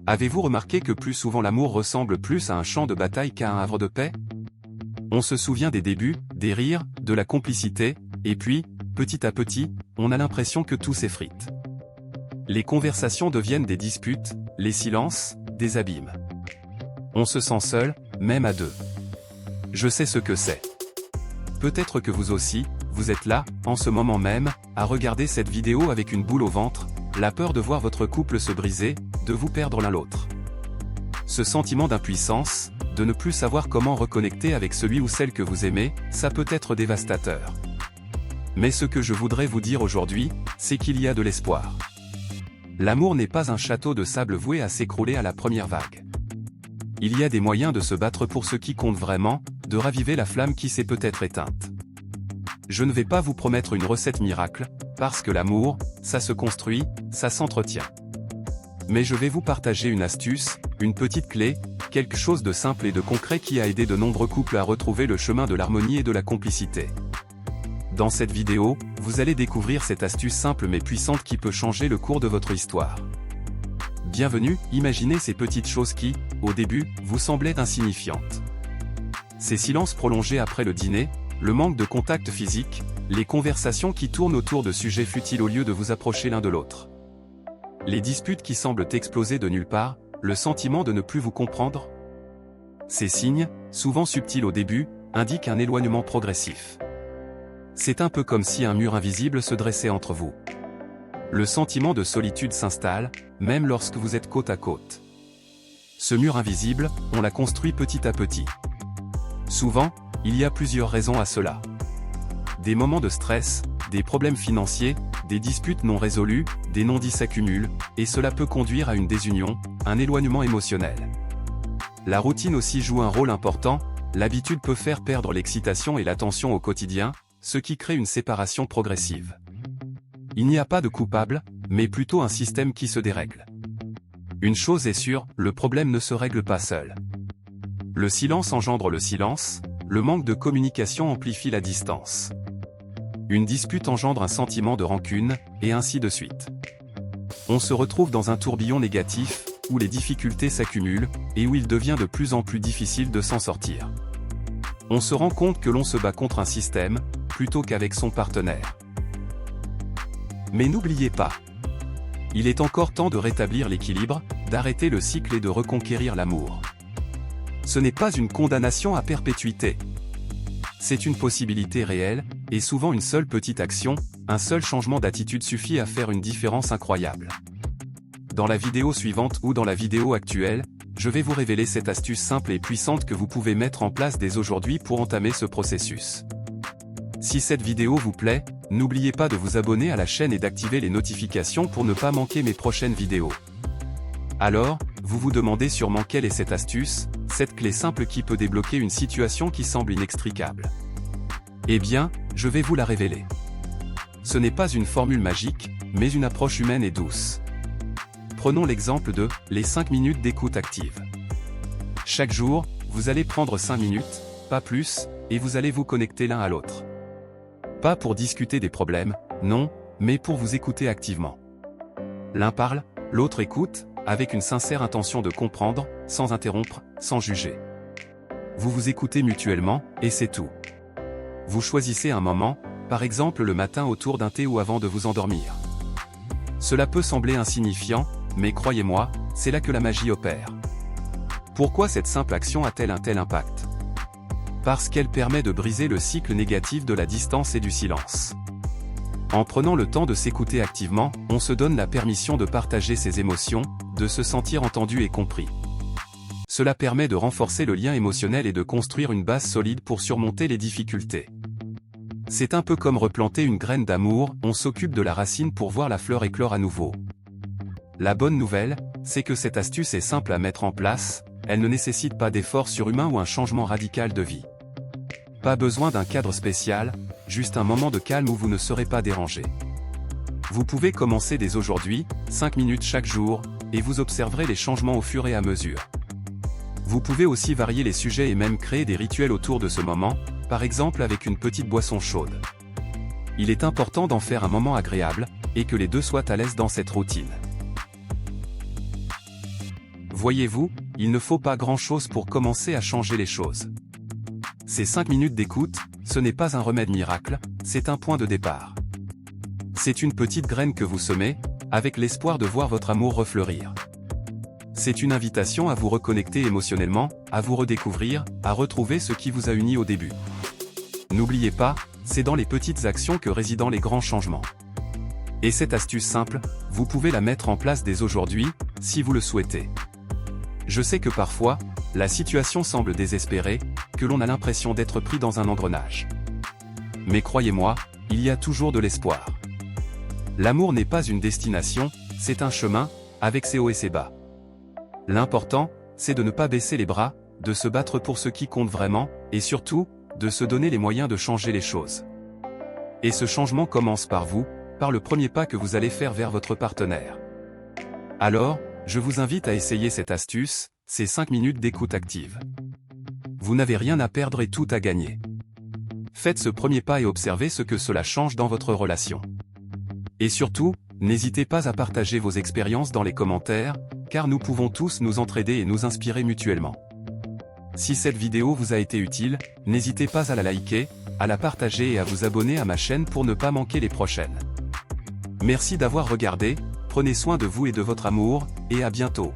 Avez-vous remarqué que plus souvent l'amour ressemble plus à un champ de bataille qu'à un havre de paix? On se souvient des débuts, des rires, de la complicité, et puis, petit à petit, on a l'impression que tout s'effrite. Les conversations deviennent des disputes, les silences, des abîmes. On se sent seul, même à deux. Je sais ce que c'est. Peut-être que vous aussi, vous êtes là, en ce moment même, à regarder cette vidéo avec une boule au ventre, la peur de voir votre couple se briser, de vous perdre l'un l'autre. Ce sentiment d'impuissance, de ne plus savoir comment reconnecter avec celui ou celle que vous aimez, ça peut être dévastateur. Mais ce que je voudrais vous dire aujourd'hui, c'est qu'il y a de l'espoir. L'amour n'est pas un château de sable voué à s'écrouler à la première vague. Il y a des moyens de se battre pour ce qui compte vraiment, de raviver la flamme qui s'est peut-être éteinte. Je ne vais pas vous promettre une recette miracle, parce que l'amour, ça se construit, ça s'entretient. Mais je vais vous partager une astuce, une petite clé, quelque chose de simple et de concret qui a aidé de nombreux couples à retrouver le chemin de l'harmonie et de la complicité. Dans cette vidéo, vous allez découvrir cette astuce simple mais puissante qui peut changer le cours de votre histoire. Bienvenue, imaginez ces petites choses qui, au début, vous semblaient insignifiantes. Ces silences prolongés après le dîner, le manque de contact physique, les conversations qui tournent autour de sujets futiles au lieu de vous approcher l'un de l'autre. Les disputes qui semblent exploser de nulle part, le sentiment de ne plus vous comprendre. Ces signes, souvent subtils au début, indiquent un éloignement progressif. C'est un peu comme si un mur invisible se dressait entre vous. Le sentiment de solitude s'installe, même lorsque vous êtes côte à côte. Ce mur invisible, on l'a construit petit à petit. Souvent, il y a plusieurs raisons à cela. Des moments de stress, des problèmes financiers, des disputes non résolues, des non-dits s'accumulent, et cela peut conduire à une désunion, un éloignement émotionnel. La routine aussi joue un rôle important, l'habitude peut faire perdre l'excitation et l'attention au quotidien, ce qui crée une séparation progressive. Il n'y a pas de coupable, mais plutôt un système qui se dérègle. Une chose est sûre, le problème ne se règle pas seul. Le silence engendre le silence, le manque de communication amplifie la distance. Une dispute engendre un sentiment de rancune, et ainsi de suite. On se retrouve dans un tourbillon négatif, où les difficultés s'accumulent, et où il devient de plus en plus difficile de s'en sortir. On se rend compte que l'on se bat contre un système, plutôt qu'avec son partenaire. Mais n'oubliez pas. Il est encore temps de rétablir l'équilibre, d'arrêter le cycle et de reconquérir l'amour. Ce n'est pas une condamnation à perpétuité. C'est une possibilité réelle, et souvent une seule petite action, un seul changement d'attitude suffit à faire une différence incroyable. Dans la vidéo suivante ou dans la vidéo actuelle, je vais vous révéler cette astuce simple et puissante que vous pouvez mettre en place dès aujourd'hui pour entamer ce processus. Si cette vidéo vous plaît, n'oubliez pas de vous abonner à la chaîne et d'activer les notifications pour ne pas manquer mes prochaines vidéos. Alors, vous vous demandez sûrement quelle est cette astuce, cette clé simple qui peut débloquer une situation qui semble inextricable. Eh bien, je vais vous la révéler. Ce n'est pas une formule magique, mais une approche humaine et douce. Prenons l'exemple de « les 5 minutes d'écoute active ». Chaque jour, vous allez prendre 5 minutes, pas plus, et vous allez vous connecter l'un à l'autre. Pas pour discuter des problèmes, non, mais pour vous écouter activement. L'un parle, l'autre écoute, avec une sincère intention de comprendre, sans interrompre, sans juger. Vous vous écoutez mutuellement, et c'est tout. Vous choisissez un moment, par exemple le matin autour d'un thé ou avant de vous endormir. Cela peut sembler insignifiant, mais croyez-moi, c'est là que la magie opère. Pourquoi cette simple action a-t-elle un tel impact? Parce qu'elle permet de briser le cycle négatif de la distance et du silence. En prenant le temps de s'écouter activement, on se donne la permission de partager ses émotions, de se sentir entendu et compris. Cela permet de renforcer le lien émotionnel et de construire une base solide pour surmonter les difficultés. C'est un peu comme replanter une graine d'amour, on s'occupe de la racine pour voir la fleur éclore à nouveau. La bonne nouvelle, c'est que cette astuce est simple à mettre en place, elle ne nécessite pas d'effort surhumain ou un changement radical de vie. Pas besoin d'un cadre spécial, juste un moment de calme où vous ne serez pas dérangé. Vous pouvez commencer dès aujourd'hui, 5 minutes chaque jour, et vous observerez les changements au fur et à mesure. Vous pouvez aussi varier les sujets et même créer des rituels autour de ce moment, par exemple avec une petite boisson chaude. Il est important d'en faire un moment agréable, et que les deux soient à l'aise dans cette routine. Voyez-vous, il ne faut pas grand-chose pour commencer à changer les choses. Ces 5 minutes d'écoute, ce n'est pas un remède miracle, c'est un point de départ. C'est une petite graine que vous semez, avec l'espoir de voir votre amour refleurir. C'est une invitation à vous reconnecter émotionnellement, à vous redécouvrir, à retrouver ce qui vous a uni au début. N'oubliez pas, c'est dans les petites actions que résident les grands changements. Et cette astuce simple, vous pouvez la mettre en place dès aujourd'hui, si vous le souhaitez. Je sais que parfois, la situation semble désespérée, que l'on a l'impression d'être pris dans un engrenage. Mais croyez-moi, il y a toujours de l'espoir. L'amour n'est pas une destination, c'est un chemin, avec ses hauts et ses bas. L'important, c'est de ne pas baisser les bras, de se battre pour ce qui compte vraiment, et surtout, de se donner les moyens de changer les choses. Et ce changement commence par vous, par le premier pas que vous allez faire vers votre partenaire. Alors, je vous invite à essayer cette astuce, ces 5 minutes d'écoute active. Vous n'avez rien à perdre et tout à gagner. Faites ce premier pas et observez ce que cela change dans votre relation. Et surtout, n'hésitez pas à partager vos expériences dans les commentaires, car nous pouvons tous nous entraider et nous inspirer mutuellement. Si cette vidéo vous a été utile, n'hésitez pas à la liker, à la partager et à vous abonner à ma chaîne pour ne pas manquer les prochaines. Merci d'avoir regardé, prenez soin de vous et de votre amour, et à bientôt.